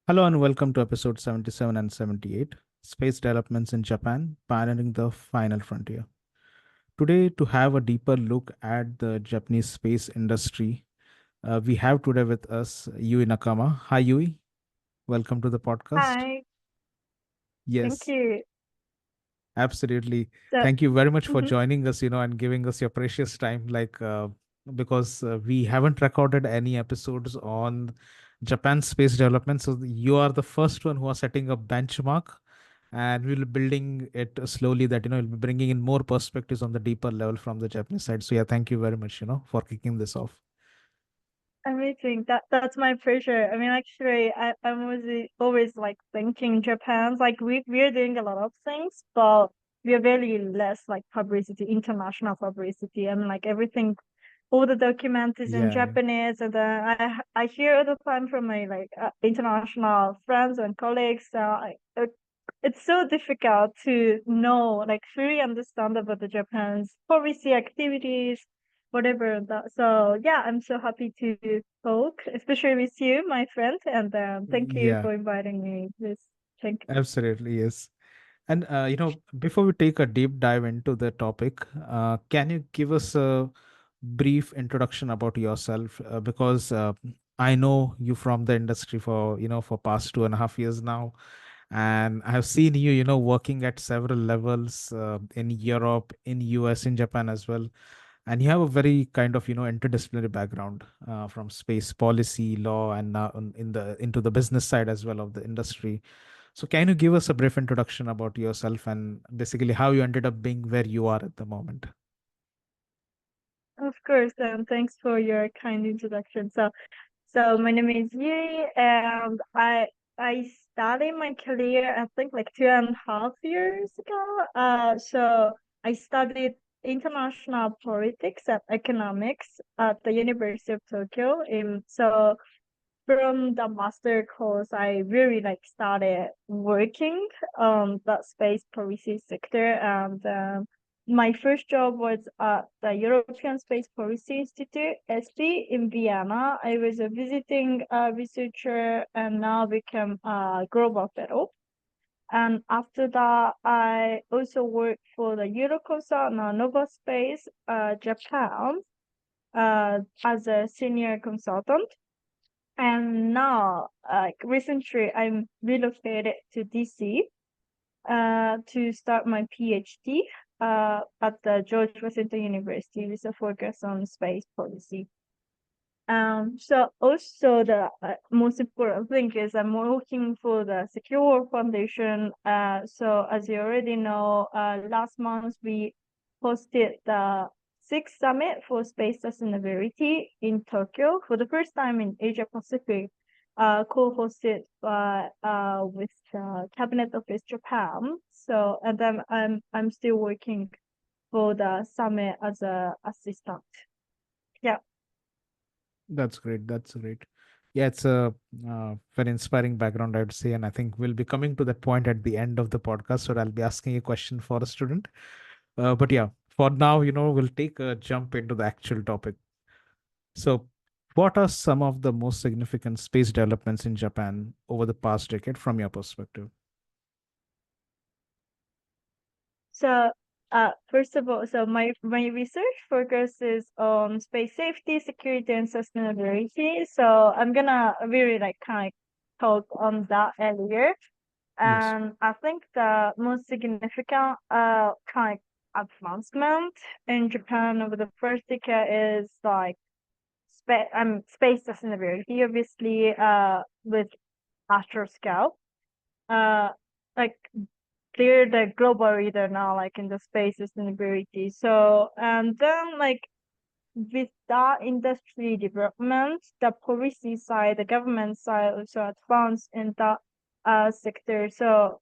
Hello and welcome to episode 77 and 78 Space Developments in Japan, Pioneering the Final Frontier. Today, to have a deeper look at the Japanese space industry, we have today with us Yui Nakama. Hi, Yui. Welcome to the podcast. Hi, thank Yes, you. absolutely. So, Thank you very much for mhm, joining us, and giving us your precious time. Because we haven't recorded any episodes on Japan space development. So you are the first one who are setting a benchmark, and we'll be building it slowly that, we'll be bringing in more perspectives on the deeper level from the Japanese side. So yeah, thank you very much, for kicking this off. amazing. That's my pleasure. I mean, actually, I'm always like thinking Japan's like we're doing a lot of things, but we're very less like publicity, international publicity. I mean, like everything, all the document is in Yeah, yeah. Japanese, and then I hear all the time from my like international friends and colleagues. It's so difficult to know, like, fully understand about the Japan's policy activities, whatever that. So yeah, I'm so happy to talk, especially with you, my friend, and thank you Yeah, for inviting me. This thank you. absolutely, yes. And before we take a deep dive into the topic, can you give us a brief introduction about yourself? Because I know you from the industry for for past 2.5 years now, and I have seen you, working at several levels in Europe, in US, in Japan as well. And you have a very kind of interdisciplinary background from space policy, law, and now in the into the business side as well of the industry. So can you give us a brief introduction about yourself and basically how you ended up being where you are at the moment? Of course, and thanks for your kind introduction. So my name is Yui, and I started my career I think like 2.5 years ago. So I studied international politics and economics at the University of Tokyo. So from the master course, I really like started working on the space policy sector, and my first job was at the European Space Policy Institute, SP, in Vienna. I was a visiting researcher and now became a global fellow. And after that, I also worked for the Euroconsult and Nova Space, Japan, as a senior consultant. And now, like recently, I'm relocated to DC to start my PhD at the George Washington University with a focus on space policy. So also the most important thing is I'm working for the Secure Foundation. So as you already know, last month we hosted the sixth summit for space sustainability in Tokyo for the first time in Asia Pacific, co-hosted by with Cabinet Office Japan. So and then I'm still working for the summit as a assistant. Yeah. That's great. That's great. Yeah, it's a very inspiring background, I would say. And I think we'll be coming to that point at the end of the podcast. So I'll be asking a question for a student. But yeah, for now, we'll take a jump into the actual topic. So, what are some of the most significant space developments in Japan over the past decade from your perspective? So, first of all, so my research focuses on space safety, security, and sustainability. So I'm gonna really like kind of talk on that earlier. Yes. And I think the most significant kind of advancement in Japan over the first decade is like space sustainability, obviously, with astro scale. Uh, like they're the global leader now, like in the space sustainability. So, and then like with that industry development, the policy side, the government side also advanced in that sector. So,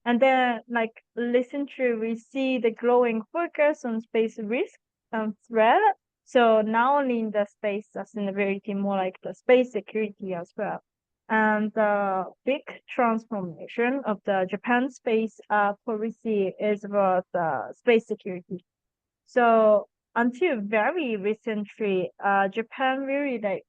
and then like recently we see the growing focus on space risk and threat. So not only in the space sustainability, more like the space security as well. And the big transformation of the Japan space policy is about space security. So until very recently, Japan really like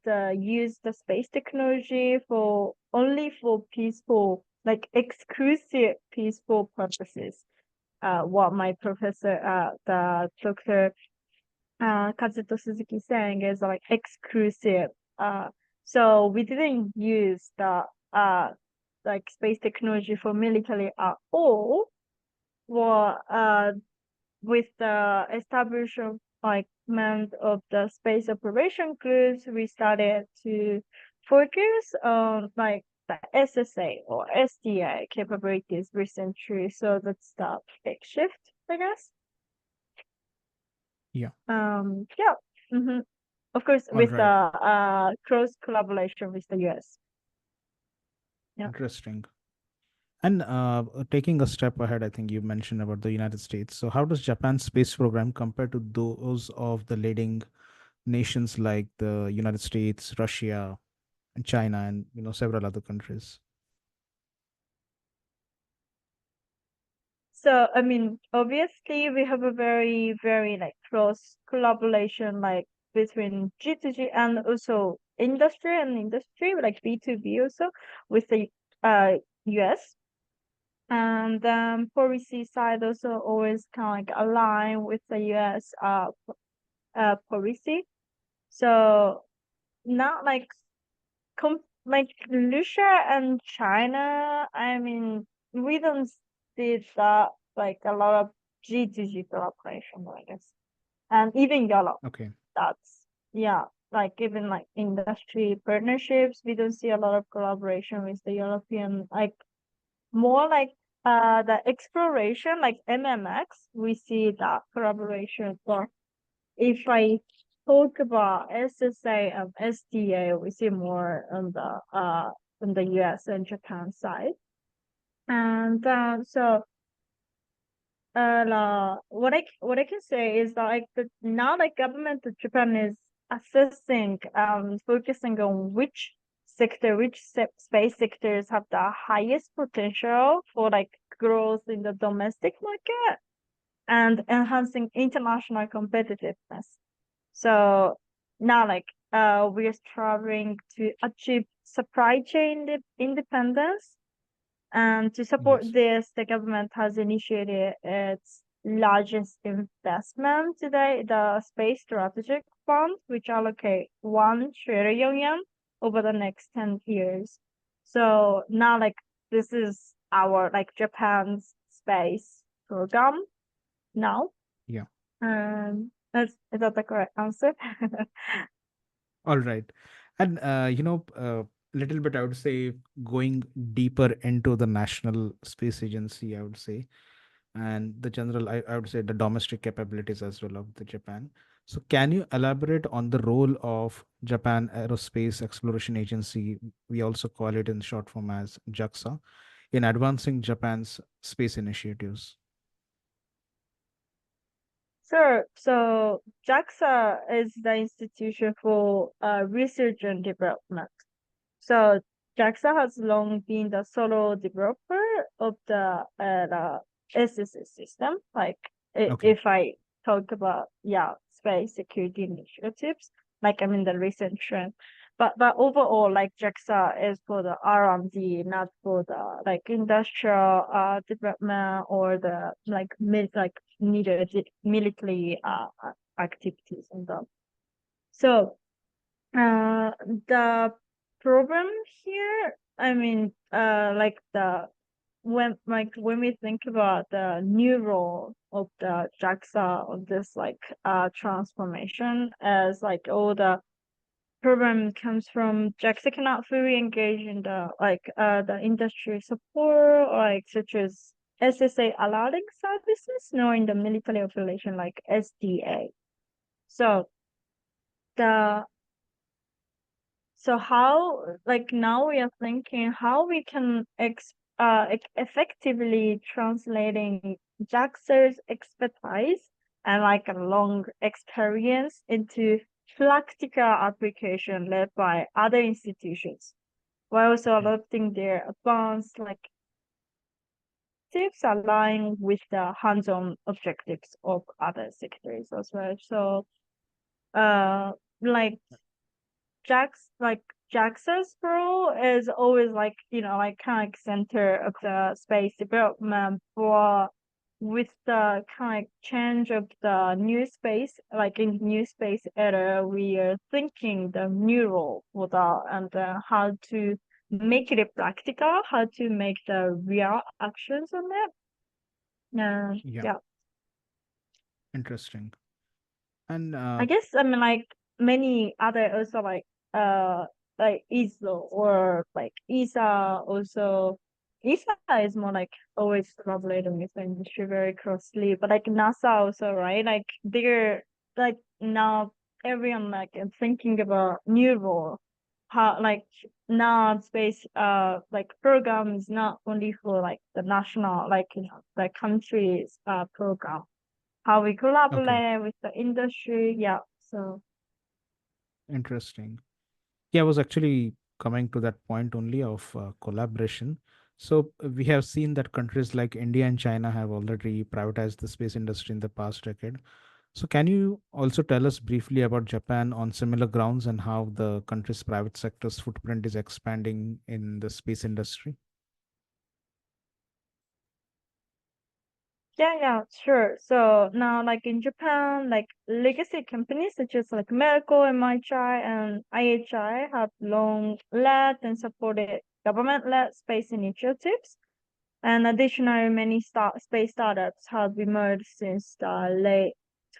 the use the space technology for only for peaceful, like exclusive peaceful purposes. What my professor, the Dr. Kazuto Suzuki saying is like exclusive. Uh, so we didn't use the like space technology for military at all. Well, with the establishment of the space operation groups, we started to focus on like the SSA or SDA capabilities recently. So that's the big shift, I guess. Yeah. Yeah. Mm-hmm. Of course, All with the right. close collaboration with the US. Yeah. Interesting. And taking a step ahead, I think you mentioned about the United States. So, how does Japan's space program compare to those of the leading nations like the United States, Russia, and China, and several other countries? So, I mean, obviously, we have a very, very like close collaboration, like between G2G and also industry, like B2B also with the US. And policy side also always kind of like align with the US policy. So not like like Russia and China, I mean, we don't see that like a lot of G2G cooperation, I guess. And even Europe, Okay. that's yeah, like even like industry partnerships, we don't see a lot of collaboration with the European, like more like the exploration, like MMX, we see that collaboration. But if I talk about SSA and SDA, we see more on the US and Japan side. And so what I can say is that like now like government of Japan is assessing focusing on which space sectors have the highest potential for like growth in the domestic market and enhancing international competitiveness. So now like we're striving to achieve supply chain independence, and to support Yes. this, the government has initiated its largest investment today, the Space Strategic Fund, which allocate 1 trillion yen over the next 10 years. So now like this is our like Japan's space program now. Yeah. Is that the correct answer? All right. And little bit, I would say, going deeper into the National Space Agency, I would say, and the general, I would say, the domestic capabilities as well of the Japan. So, can you elaborate on the role of Japan Aerospace Exploration Agency? We also call it in short form as JAXA, in advancing Japan's space initiatives. Sure. So JAXA is the institution for research and development. So JAXA has long been the solo developer of the SSS system. Like Okay. if I talk about space security initiatives, like I mean the recent trend. But overall, like JAXA is for the R&D, not for the like industrial development or the like needed military activities and stuff. So the problem here, I mean, like the when we think about the new role of the JAXA of this like transformation, as like all the problem comes from JAXA cannot fully engage in the industry support like such as SSA alerting services nor in the military operation like SDA. So the So how, like now we are thinking how we can effectively translating JAXA's expertise and like a long experience into practical application led by other institutions, while also Okay. adopting their advanced like tips align with the hands-on objectives of other sectors as well. So like JAX like JAXA's role is always like, like kind of like center of the space development, but with the kind of change of the new space, like in new space era, we are thinking the new role for that and how to make it practical, how to make the real actions on it. Yeah, Yeah. interesting. And I guess I mean like many other also like ISO or like ESA also. ESA is more like always collaborating with the industry very closely, but like NASA also, right? Like they're like now everyone like is thinking about new role. How like now space like program is not only for like the national like the country's program, how we okay, collaborate with the industry. Yeah. So interesting. Yeah, I was actually coming to that point only of collaboration. So we have seen that countries like India and China have already privatized the space industry in the past decade. So can you also tell us briefly about Japan on similar grounds and how the country's private sector's footprint is expanding in the space industry? yeah, sure. So now like in Japan, like legacy companies such as like Merco, MHI, and IHI have long led and supported government-led space initiatives. And additionally, many space startups have emerged since the late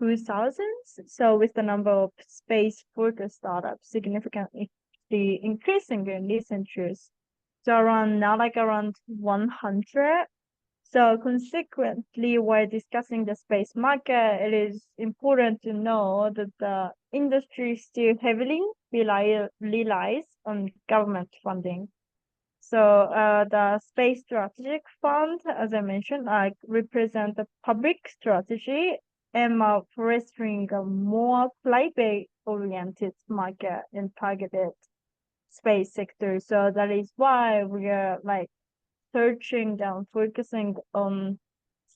2000s. So with the number of space-focused startups significantly increasing in recent years. So around now, like around 100. So consequently, while discussing the space market, it is important to know that the industry still heavily relies on government funding. So the Space Strategic Fund, as I mentioned, like represent the public strategy and fostering a more private-oriented market and targeted space sector. So that is why we are like searching down, focusing on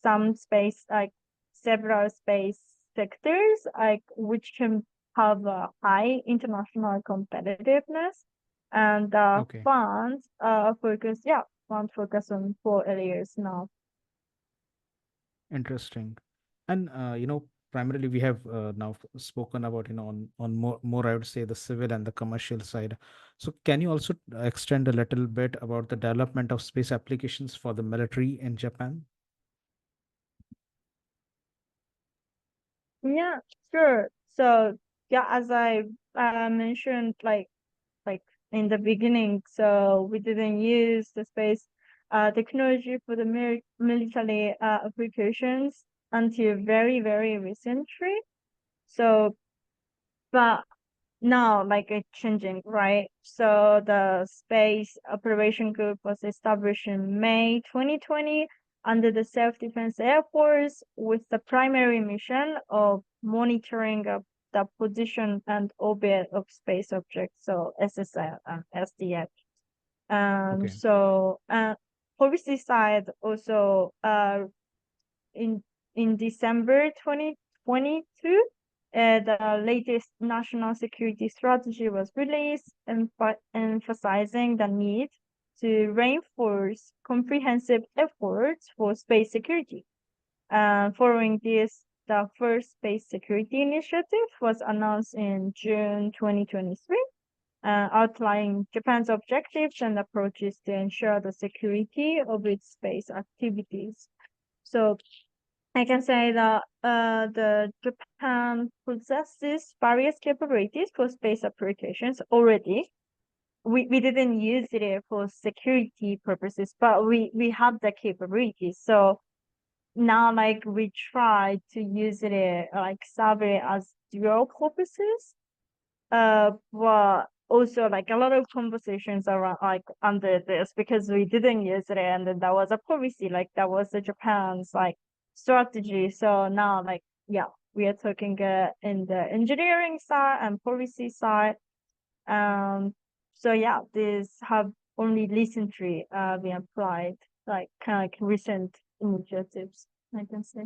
some space, like several space sectors, like which can have a high international competitiveness. And Okay, fund focus on 4 areas now. interesting. And primarily we have now spoken about on more I would say the civil and the commercial side. So can you also extend a little bit about the development of space applications for the military in Japan? Yeah, sure. So yeah, as I mentioned, like in the beginning, so we didn't use the space technology for the military applications until very recently. So, but now like it's changing, right? So the Space Operation Group was established in May 2020 under the Self-Defense Air Force with the primary mission of monitoring of the position and orbit of space objects, so SSL and SDF. Okay, So policy side also in December 2022, the latest national security strategy was released, emphasizing the need to reinforce comprehensive efforts for space security. Following this, the first space security initiative was announced in June 2023, outlining Japan's objectives and approaches to ensure the security of its space activities. So I can say that the Japan possesses various capabilities for space applications already. We didn't use it for security purposes, but we have the capabilities. So now like we try to use it like serve it as dual purposes. But also like a lot of conversations around like under this because we didn't use it and then that was a policy, like that was the Japan's like strategy. So now like yeah, we are talking in the engineering side and policy side. Um, so yeah, these have only recently been applied, like kind of like recent initiatives, I can say.